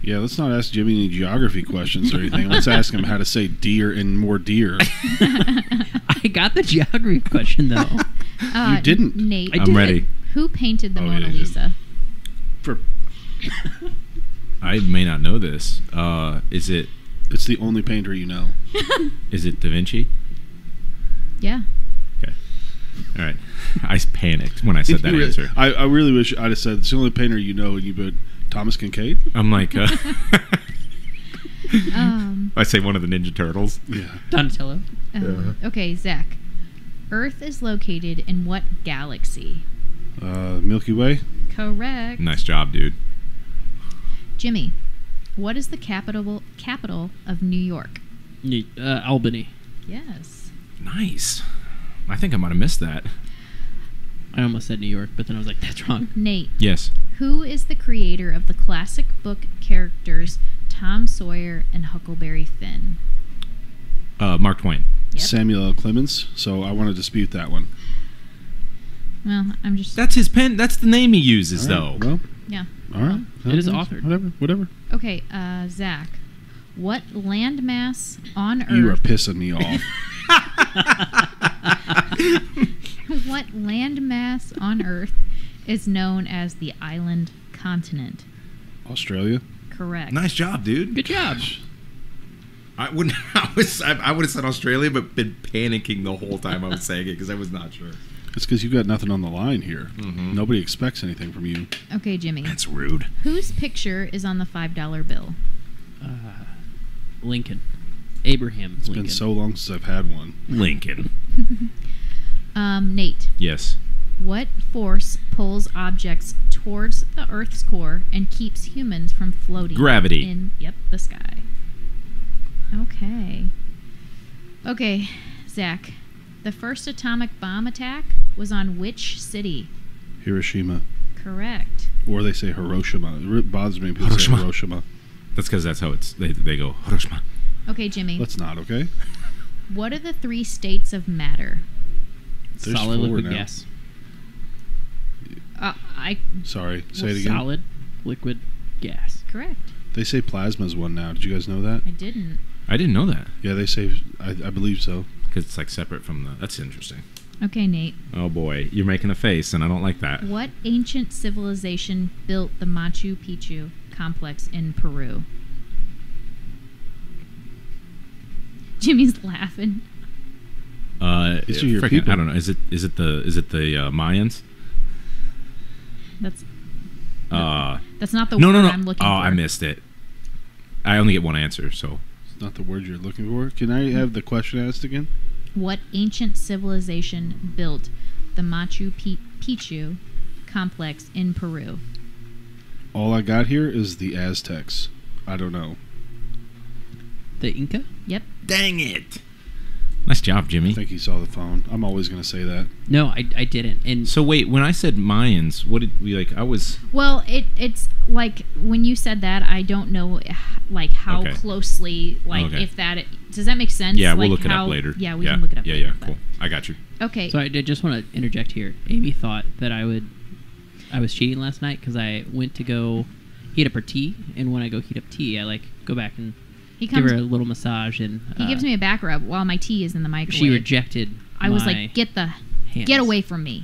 Yeah, let's not ask Jimmy any geography questions or anything. Let's ask him how to say deer and more deer. I got the geography question though. You didn't. Nate. I I'm did. ready. Who painted the Oh, yeah, Mona you did. Lisa? For I may not know this. Is it It's the only painter you know. Da Vinci? Yeah. Okay. All right. I panicked when I said that Really- answer. I really wish I'd have said it's the only painter you know, and you put Thomas Kincaid. I'm like, Um, I say one of the Ninja Turtles. Yeah. Donatello. Okay, Zach. Earth is located in what galaxy? Milky Way. Correct. Nice job, dude. Jimmy, what is the capital of New York? Albany. Yes. Nice. I think I might have missed that. I almost said New York, but then I was like, that's wrong. Nate, Yes. who is the creator of the classic book characters Tom Sawyer and Huckleberry Finn? Mark Twain. Yep. Samuel L. Clemens. So I want to dispute that one. Well, I'm just... That's his pen. That's the name he uses, All right, though. Well, Yeah. all right. It is authored. Whatever. Okay, Zach. What landmass on Earth... You are pissing me off. What landmass on Earth is known as the island continent? Australia. Correct. Nice job, dude. Good job. I wouldn't. I would have said Australia, but been panicking the whole time I was saying it because I was not sure. It's because you got nothing on the line here. Mhm. Nobody expects anything from you. Okay, Jimmy. That's rude. Whose picture is on the $5 bill? Lincoln. Abraham It's Lincoln. been so long since I've had one. Lincoln. Nate. Yes. What force pulls objects towards the Earth's core and keeps humans from floating? Gravity. In, the sky. Okay. Okay, Zach. The first atomic bomb attack was on which city? Hiroshima. Correct. Or they say Hiroshima. It bothers me when people Hiroshima. say Hiroshima. That's because that's how it's. They go Hiroshima. Okay, Jimmy. Let's not, okay? What are the 3 states of matter? There's Solid, 4 liquid, now. gas. Sorry, say it again. Solid, liquid, gas. Correct. They say plasma's one now. Did you guys know that? I didn't. I didn't know that Yeah, they say, I believe so. because it's like separate from the. That's interesting. Okay, Nate. Oh boy, you're making a face, and I don't like that. What ancient civilization built the Machu Picchu complex in Peru? Jimmy's laughing. These are your frickin', people. I don't know. Is it the Mayans? That's not the No, word no, no. I'm looking for. I missed it. I only get one answer, so It's not the word you're looking for. Can I have the question asked again? What ancient civilization built the Machu Picchu complex in Peru? All I got here is the Aztecs. I don't know. The Inca? Yep. dang it. Nice job, I Jimmy. think he saw the phone. I'm always going to say that. No, I didn't. And So wait, when I said Mayans, what did we like? I was Well, it's like when you said that, I don't know like how Okay. closely Okay. if that does that make sense? yeah. Like We'll look it how- up later. Yeah, we can look it up. Yeah, later, yeah. but- Cool. I got you. Okay. so I did just want to interject here. Amy thought that I was cheating last night because I went to go heat up her tea, and when I go heat up tea, I like go back and he give comes. her a little massage, and He gives me a back rub while my tea is in the microwave. she rejected. I was my like, get hands. away from me,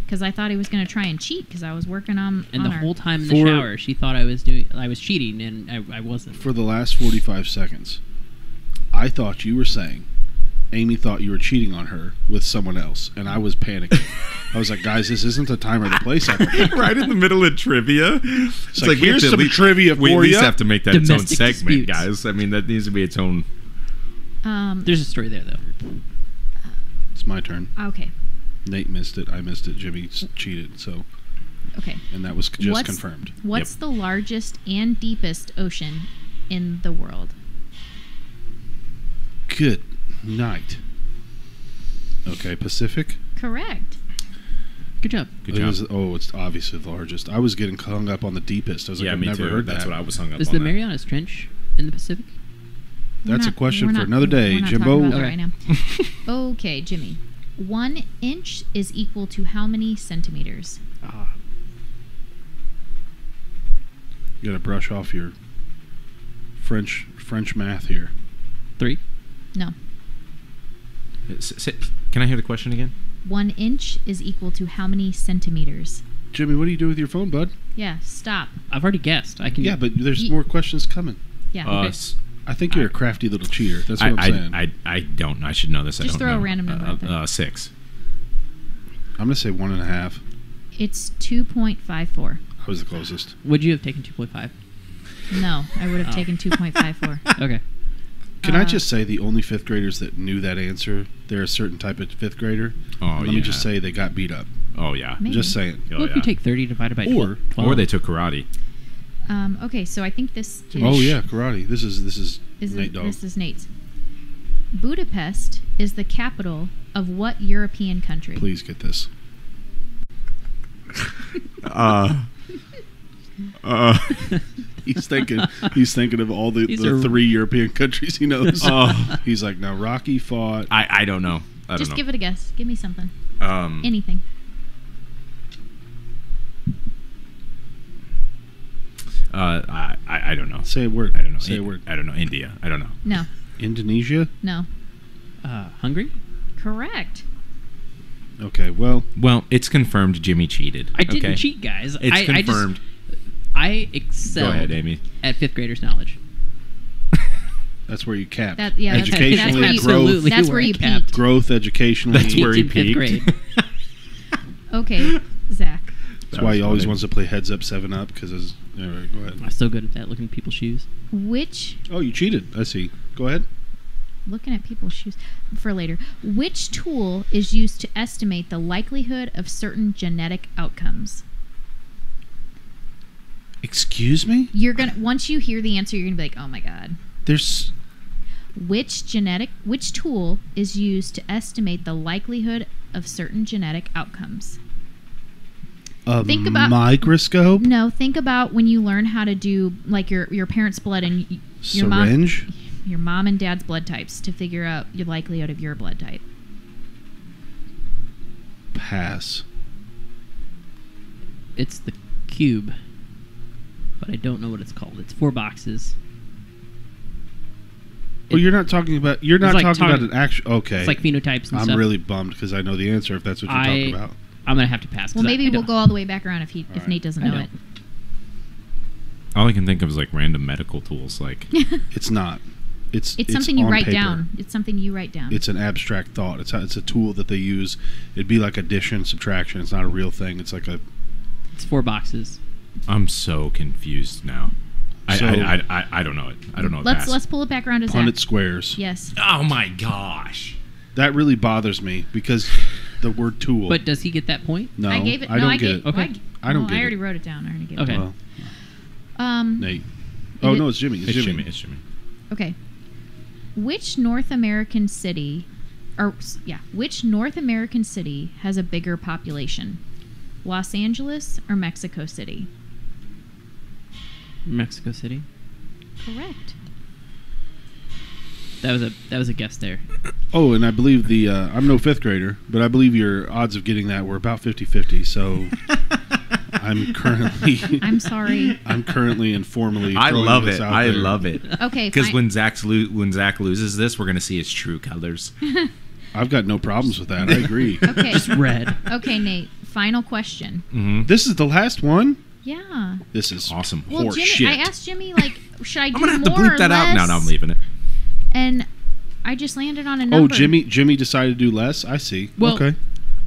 because I thought he was going to try and cheat because I was working on. And on the our- whole time in the For- shower, she thought I was cheating, and I wasn't. For the last 45 seconds, I thought you were saying Amy thought you were cheating on her with someone else, and I was panicking. I was like, guys, this isn't the time or the place. Right in the middle of trivia. It's like, we have here's to some at least- trivia We at for least you. have to make that its own Domestic segment, disputes. guys. I mean, that needs to be its own. There's a story there, though. It's my turn. Okay. Nate missed it. I missed it. Jimmy cheated. So, Okay. and that was just confirmed. What's the largest and deepest ocean in the world? Good night. Okay, Pacific. Correct. Good job. Good It job. was- it's obviously the largest. I was getting hung up on the deepest. I was like, Yeah, I've me never too. heard That's that. what I was hung up Is on. the that. Marianas Trench in the Pacific? That's a question for another We're day, not Jimbo. talking about that Okay. right now. Okay, Jimmy. 1 inch is equal to how many centimeters? You got to brush off your French math here. 3. No. Can I hear the question again? 1 inch is equal to how many centimeters? Jimmy, what do you do with your phone, bud? Yeah, stop. I've already guessed. I can. Yeah, but there's Ye- more questions coming. Yeah. Uh, okay. s- I think you're a crafty little cheater. That's what I'm saying. I don't know. I should know this. I Just don't throw a know. random number out there. 6. I'm going to say 1.5. It's 2.54. I was the closest. Would you have taken 2.5? No, I would have Oh. taken 2.54. Okay. Can I just say the only fifth graders that knew that answer, they're a certain type of fifth grader. Oh, Let yeah. me just say they got beat up. Oh, yeah. Maybe. Just saying. Oh, Well, if yeah. you take 30 divided by Or- 12. Or they took karate. Okay, so I think this is, Oh yeah, karate. This is Nate Dogg. this is Nate's. Budapest is the capital of what European country? Please get this. He's thinking of all the These are- 3 European countries he knows. Oh. He's like, now Rocky fought. I don't know. I don't Just know. give it a guess. Give me something. Um, Anything. I don't know. Say a word. I don't know. Say a word. I don't know. India. I don't know. No. Indonesia. No. Hungry? Correct. Okay. Well, Well, it's confirmed Jimmy cheated. I didn't okay? cheat, guys. It's confirmed. I excelled Go ahead, Amy. at 5th graders' knowledge. that's where you capped. That's where Educationally, you- growth, Absolutely That's where I you capped. peaked. growth, educationally. That's where he in 5th peaked. grade. Okay, Zach. That's why he always funny. wants to play heads up 7-Up because. Anyway, go ahead. I'm so good at that, looking at people's shoes. Which Oh, you cheated. I see. Go ahead. looking at people's shoes for later. Which tool is used to estimate the likelihood of certain genetic outcomes? Excuse me. You're gonna once you hear the answer, you're gonna be like, "Oh my god." There's Which tool is used to estimate the likelihood of certain genetic outcomes? a Think about- microscope. No, think about when you learn how to do like your parents' blood and your mom. Syringe. your mom and dad's blood types to figure out your likelihood of your blood type. Pass. It's the cube, but I don't know what it's called. It's 4 boxes. Well, you're not talking about. You're not like talking about target- an actual. Okay. It's like phenotypes and I'm stuff. really bummed because I know the answer. If that's what you're talking about. I'm gonna have to pass. 'cause Well, maybe I we'll don't- go all the way back around if right. Nate doesn't I know don't. it. All I can think of is like random medical tools. Like It's not. It's something you on write paper. down. It's something you write down. It's an abstract thought. It's a tool that they use. It'd be like addition, subtraction. It's not a real thing. It's like a. It's 4 boxes. I'm so confused now. So- I don't know it. I don't know. Let's pull it back around to Zach. Punnett squares. Yes. Oh my gosh. That really bothers me because the word tool. But does he get that point? no, I gave it. I don't I get gave, it. Okay. I don't no, get I already it. wrote it down. I already gave Okay. it. Well, Nate. Oh it- no, it's Jimmy. It's Jimmy. It's Jimmy. Okay. Which North American city has a bigger population? Los Angeles or Mexico City? Mexico City. Correct. That was a guess there. Oh, and I believe the I'm no 5th grader, but I believe your odds of getting that were about 50-50. So I'm currently I'm sorry. I'm currently informally. I throwing love this it. out I there. love it. Okay, Because fine. when Zach loses this, we're gonna see his true colors. I've got no problems with that. I agree. Okay. Just red. Okay, Nate. Final question. Mm-hmm. This is the last one. Yeah. This is Awesome. Well, horse Jimmy, shit. I asked Jimmy, like, should I do I'm gonna have to more bleep or that out. less? No, I'm leaving it. And I just landed on a Oh, number. Jimmy decided to do less. I see. Well- Okay,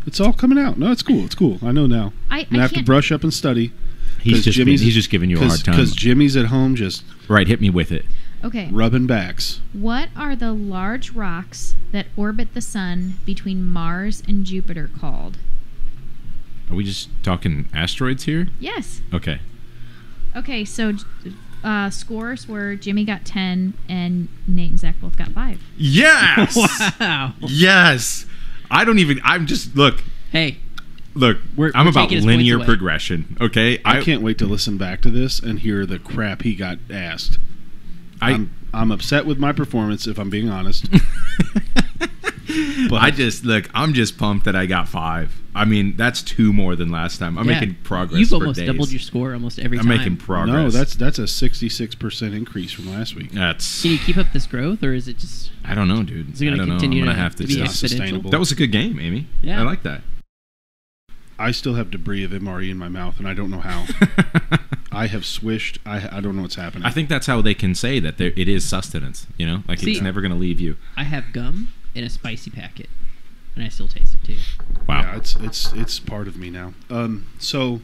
it's all coming out. No, it's cool. It's cool. I know now. I I'm gonna have to can't. brush up and study. He's 'Cause he's just giving you a hard time. Because Jimmy's at home just Right, hit me with it. Okay. rubbing backs. What are the large rocks that orbit the sun between Mars and Jupiter called? Are we just talking asteroids here? Yes. Okay. Okay, so scores were Jimmy got 10 and Nate and Zach both got 5. Yes. Wow. Yes. I'm just look. Hey, Look, We're I'm about taking his linear points away. progression. Okay, I can't wait to listen back to this and hear the crap he got asked. I'm upset with my performance, if I'm being honest. But I'm just pumped that I got 5. I mean, that's 2 more than last time. I'm yeah. making progress. You've for almost days. doubled your score almost every I'm time. making progress. no, that's a 66% increase from last week. that's. Can you keep up this growth, or is it just? I don't know, dude. Is it I going to don't know. continue I'm gonna to have to be just. exponential. exponential? Sustainable. That was a good game, Amy. Yeah. I like that. I still have debris of MRE in my mouth, and I don't know how. I have swished. I don't know what's happening. I think that's how they can say that it is sustenance. You know, like See- it's never going to leave you. I have gum in a spicy packet, and I still taste it too. Wow. Yeah, it's part of me now. So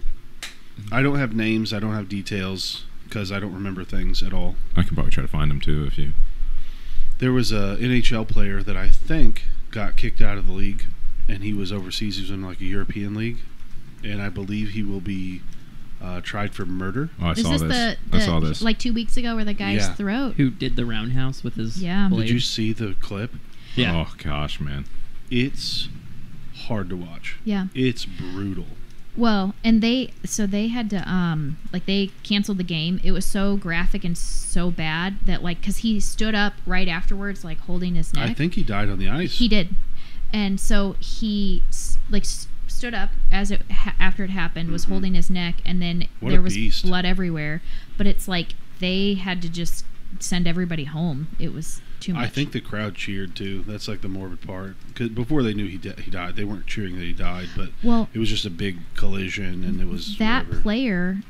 I don't have names. I don't have details because I don't remember things at all. I can probably try to find them too if you. There was a NHL player that I think got kicked out of the league, and he was overseas. He was in like a European league, and I believe he will be tried for murder. Oh, I Is saw this this. the I saw this. like 2 weeks ago where the guy's Yeah. throat? Who did the roundhouse with his Yeah. blade? Did you see the clip? Yeah. Oh gosh, man. It's hard to watch. Yeah. It's brutal. Well, and they had to like they canceled the game. It was so graphic and so bad that like cuz he stood up right afterwards like holding his neck. I think he died on the ice. He did. And so he stood up as after it happened, was holding his neck, and then What there a was beast. blood everywhere. But it's like they had to just send everybody home. It was too much. I think the crowd cheered too. That's like the morbid part. 'Cause before they knew he died, they weren't cheering that he died, but well, it was just a big collision, and it was that whatever. player,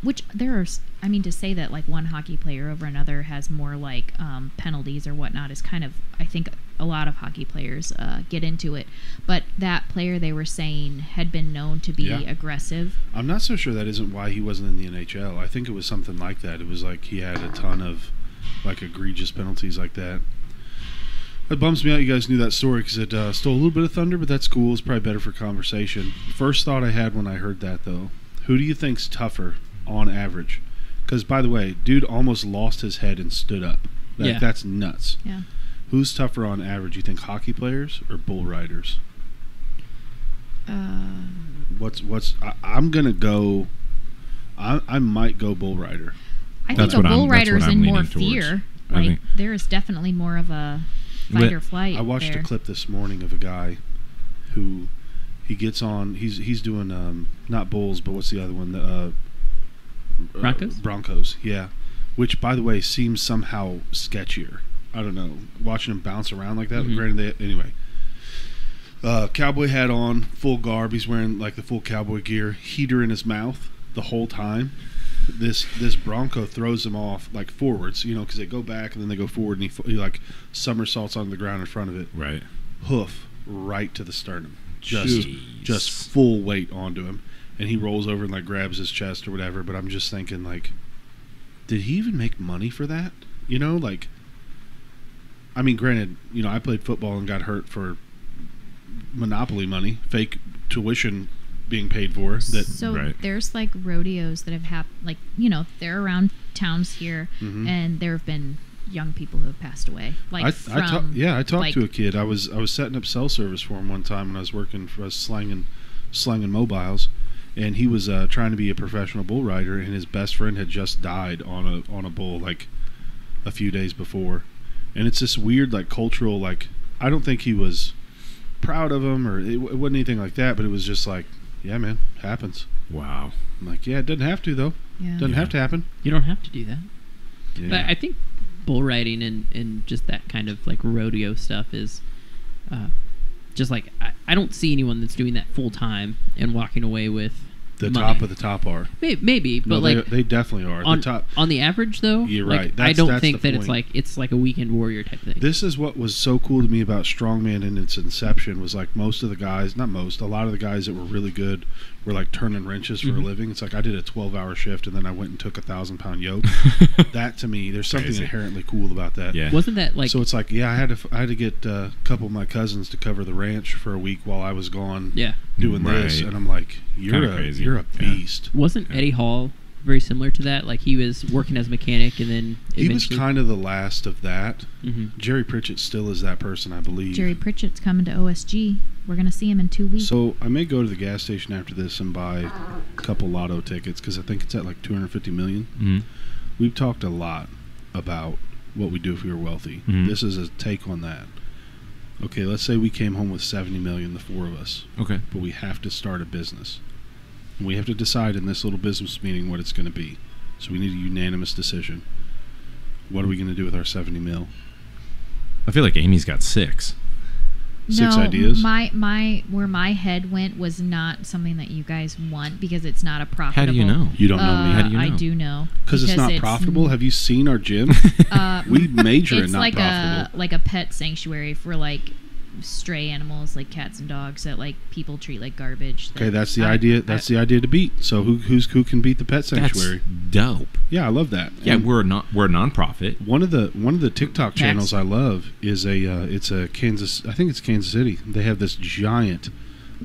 which there are, I mean, to say that like one hockey player over another has more like penalties or whatnot is kind of, I think a lot of hockey players get into it. But that player they were saying had been known to be Yeah. aggressive. I'm not so sure that isn't why he wasn't in the NHL. I think it was something like that. It was like he had a ton of like egregious penalties like that. It bums me out you guys knew that story because it stole a little bit of thunder, but that's cool. It's probably better for conversation. First thought I had when I heard that, though, who do you think's tougher on average? Because, by the way, dude almost lost his head and stood up. Like, Yeah. That's nuts. Yeah. Who's tougher on average? You think hockey players or bull riders? I'm going to go... I might go bull rider. I That's think a what I'm- bull that's what rider's I'm in more leaning towards. fear. I Like think there is definitely more of a fight But or flight. I watched there. a clip this morning of a guy who he gets on. He's doing not bulls, but what's the other one? The Broncos? Broncos, yeah. Which, by the way, seems somehow sketchier. I don't know. Watching him bounce around like that. Mhm. Granted, anyway. Cowboy hat on, full garb. He's wearing like the full cowboy gear. Heater in his mouth the whole time. This Bronco throws him off like forwards, because they go back and then they go forward, and he like somersaults on the ground in front of it. right. Hoof right to the sternum. Just Jeez. full weight onto him, and he rolls over and like grabs his chest or whatever. But I'm just thinking, like, did he even make money for that? Like, I mean, granted, I played football and got hurt for monopoly money, fake tuition being paid for. That So Right. there's like rodeos that have happened, like they're around towns here, Mhm. and there have been young people who have passed away. Like I from talked like- to a kid. I was setting up cell service for him one time when I was working for us slanging mobiles, and he was trying to be a professional bull rider, and his best friend had just died on a bull like a few days before, and it's this weird like cultural like I don't think he was proud of him or it wasn't anything like that, but it was just like, yeah, man, happens. Wow. I'm like, yeah, it doesn't have to though. yeah. Doesn't have to happen. You don't have to do that. Yeah. But I think bull riding and just that kind of like rodeo stuff is just like I don't see anyone that's doing that full time and walking away with the money. top of the top are. Maybe, but No, like they definitely are. on The top. on the average though, You're like, right. I That's don't the think that point. it's like a weekend warrior type thing. This is what was so cool to me about strongman in its inception was like most of the guys, not most, a lot of the guys that were really good were like turning wrenches for a Mhm. living. It's like I did a 12-hour shift and then I went and took 1,000-pound yoke. That to me, there's something Crazy. inherently cool about that. Yeah. Wasn't that like So it's like, yeah, I had to get a couple of my cousins to cover the ranch for a week while I was gone yeah? doing this, Right. and I'm like, you're Kinda crazy. you're a Yeah. beast. Wasn't Yeah. Eddie Hall very similar to that? Like he was working as a mechanic and then He was eventually- kind of the last of that. Mhm. Jerry Pritchett still is that person, I believe. Jerry Pritchett's coming to OSG. We're gonna see him in 2 weeks. So I may go to the gas station after this and buy a couple lotto tickets because I think it's at like 250 million. Mhm. We've talked a lot about what we do if we were wealthy. Mhm. This is a take on that. Okay, let's say we came home with 70 million, the four of us, Okay. but we have to start a business. And we have to decide in this little business meeting what it's going to be. So we need a unanimous decision. What are we going to do with our 70 mil? I feel like Amy's got 6. Six no, ideas? My where my head went was not something that you guys want because it's not a profitable. How do you know? You don't know me. How do you I know? do know Because it's not profitable? Have you seen our gym? We major in it's not like profitable. a pet sanctuary for like stray animals like cats and dogs that like people treat like garbage. Okay, that's the idea. That's the idea to beat. So who can beat the pet sanctuary? That's dope. Yeah, I love that. Yeah, And we're a nonprofit. one of the TikTok channels I love is it's a Kansas. I think it's Kansas City. They have this giant.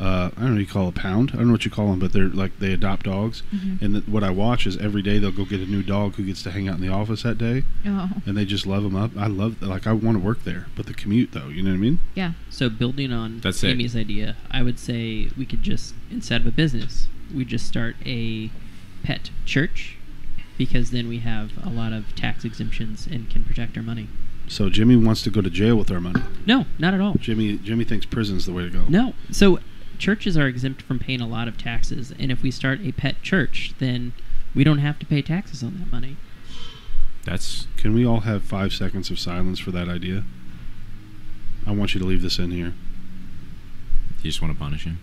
I don't know what you call a pound. I don't know what you call them, but they're like they adopt dogs. Mhm. And what I watch is every day they'll go get a new dog who gets to hang out in the office that day, Oh and they just love them up. I love I want to work there, but the commute though, you know what I mean? yeah. So building on That's it. Amy's idea, I would say we could just, instead of a business, we just start a pet church, because then we have a lot of tax exemptions and can protect our money. So Jimmy wants to go to jail with our money. No, not at all. Jimmy thinks prison's the way to go. No. So churches are exempt from paying a lot of taxes, and if we start a pet church, then we don't have to pay taxes on that money. That's Can we all have 5 seconds of silence for that idea? I want you to leave this in here. you just want to punish him.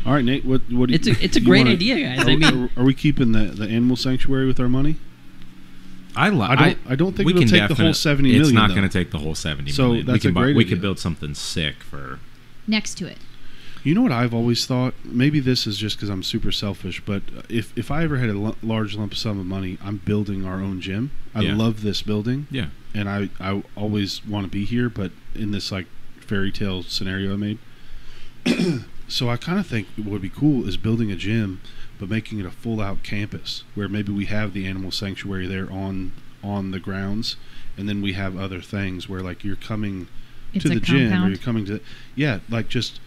All right, Nate. What do you? It's a you great wanna- idea, guys. Are, I mean, are we keeping the animal sanctuary with our money? I don't think we it'll can take the whole definite- 70 It's million, not though. going to take the whole 70 So million. that's a great we idea. could build something sick for. Next to it. You know what I've always thought? Maybe this is just because I'm super selfish, but if I ever had a large lump sum of money, I'm building our own gym. I Yeah. love this building, Yeah. and I always want to be here, but in this like fairy tale scenario I made. So I kind of think what would be cool is building a gym, but making it a full out campus where maybe we have the animal sanctuary there on the grounds, and then we have other things where like you're coming It's to a the gym or compound. you're coming to like just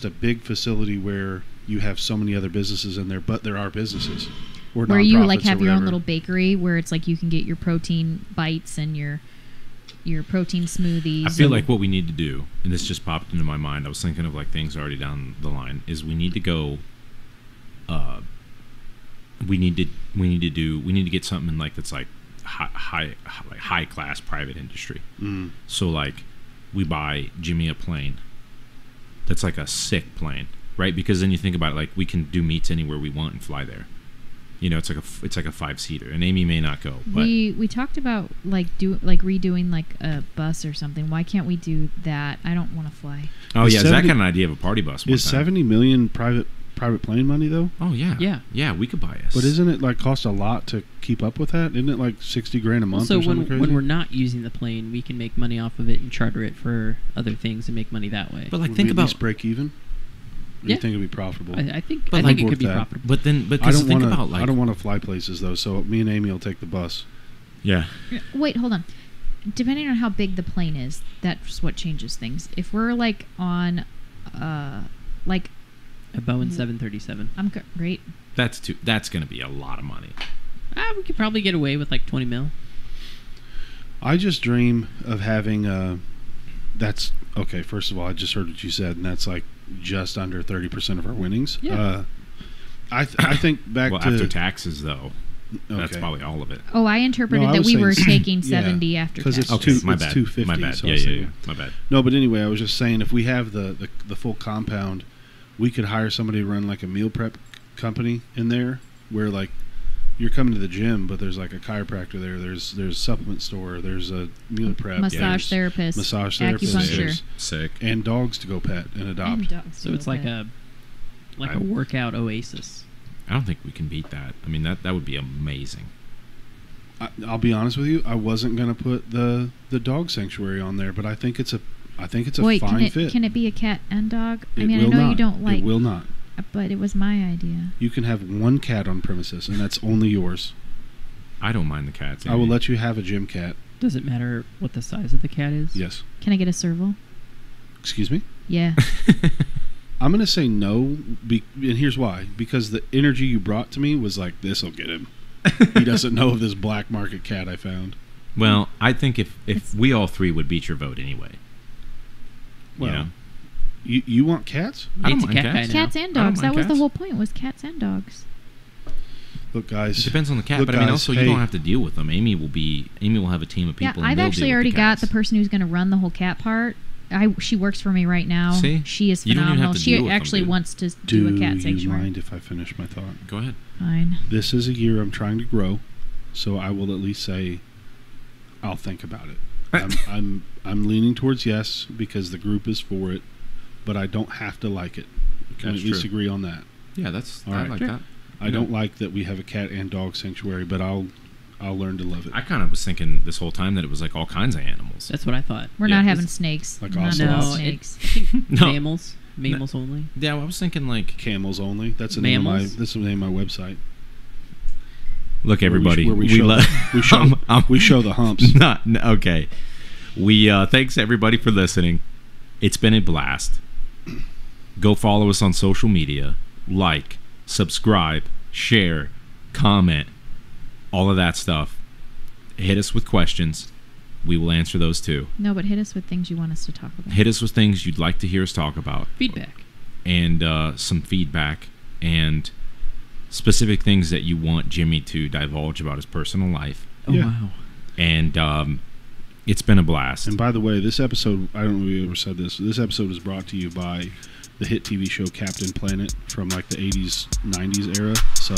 a big facility where you have so many other businesses in there, but there are businesses. Or where you like nonprofits or have your own whatever. little bakery where it's like you can get your protein bites and your protein smoothies. I feel like what we need to do, and this just popped into my mind. I was thinking of like things already down the line. Is we need to go. We need to get something like that's like high class private industry. So like we buy Jimmy a plane. That's like a sick plane, right? Because then you think about it, like we can do meets anywhere we want and fly there. You know, it's like a 5-seater, and Amy may not go. But we talked about redoing like a bus or something. Why can't we do that? I don't want to fly. oh Is yeah, Zach 70 had an idea of a party bus. One Is time. 70 million private plane money though? Oh yeah, Yeah. We could buy us. But isn't it like cost a lot to keep up with that? Isn't it like $60,000 a month So or something crazy? when we're not using the plane, we can make money off of it and charter it for other things and make money that way. But like Would think we at about. least break even. Or Yeah. you think it'd be profitable? I think But I like think it worth could be that. profitable. But then, I because don't think want about to. like I don't want to fly places though. So me and Amy will take the bus. yeah. Wait, hold on. Depending on how big the plane is, that's what changes things. If we're like on, like A Boeing 737. great. That's going to be a lot of money. We could probably get away with like 20 mil. I just dream of having. That's okay. First of all, I just heard what you said, and that's like just under 30% of our winnings. Yeah. I think back Well, to after taxes though, that's okay. probably all of it. Oh, I interpreted No, I that was we were saying- taking yeah, 70 after 'cause tax. it's Okay, two- my it's bad. 250, My bad. so Yeah, I was yeah, saying- yeah. My bad. No, but anyway, I was just saying if we have the full compound, we could hire somebody to run like a meal prep company in there, where like you're coming to the gym, but there's like a chiropractor there. There's a supplement store. There's a meal prep. Massage there's therapist, massage therapist, acupuncture, Sick. and dogs to go pet and adopt. and dogs. So it's like a workout oasis. I don't think we can beat that. I mean, that would be amazing. I'll be honest with you. I wasn't gonna put the dog sanctuary on there, but I think it's a Wait, fine fit. can it be a cat and dog? I It mean, I will know you not. don't like, It will not. but it was my idea. You can have one cat on premises, and that's only yours. I don't mind the cats. I will Amy. let you have a gym cat. Does it matter what the size of the cat is? Yes. Can I get a serval? Excuse me. Yeah. I'm going to say no, and here's why. Because the energy you brought to me was like, this'll get him. He doesn't know of this black market cat I found. Well, I think if we all three would beat your vote anyway. Well, you know? you want cats? I don't Nate's a mind cat guy cats. now. Cats and I don't dogs. mind That was the cats. whole point, was cats and dogs. Look, guys. It depends on the cat, Look, but I mean, guys, also hey. you don't have to deal with them. Amy will have a team of people. Yeah, and I've they'll actually deal with already the got cats. the person who's going to run the whole cat part. She works for me right now. See? She is You don't even have phenomenal. to She deal with them, actually dude. wants to Do do a cat you sanctuary. mind if I finish my thought? Go ahead. Fine. This is a year I'm trying to grow, so I will at least say I'll think about it. I'm leaning towards yes because the group is for it, but I don't have to like it. Can we That's at least true. agree on that? Yeah, that's. All I right. like Sure. that. I don't like that we have a cat and dog sanctuary, but I'll learn to love it. I kind of was thinking this whole time that it was like all kinds of animals. That's what I thought. We're Yeah, not this- having snakes. Like None of ocelots? the No, snakes. I think No. mammals only. Yeah, I was thinking like, Camels only. That's the name of Mammals? that's the name of my website. look, everybody, where we show, love. we show the humps. Okay. We thanks everybody for listening. It's been a blast. Go follow us on social media. Like, subscribe, share, comment, all of that stuff. Hit us with questions. We will answer those too. No, but hit us with things you want us to talk about. Hit us with things you'd like to hear us talk about. Feedback. And some feedback and specific things that you want Jimmy to divulge about his personal life. Oh Yeah. wow. And it's been a blast. And by the way, this episode, I don't know if we ever said this. This episode is brought to you by the hit TV show Captain Planet from like the 80s, 90s era. So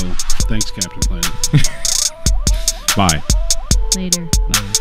thanks, Captain Planet. Bye. Later. Bye.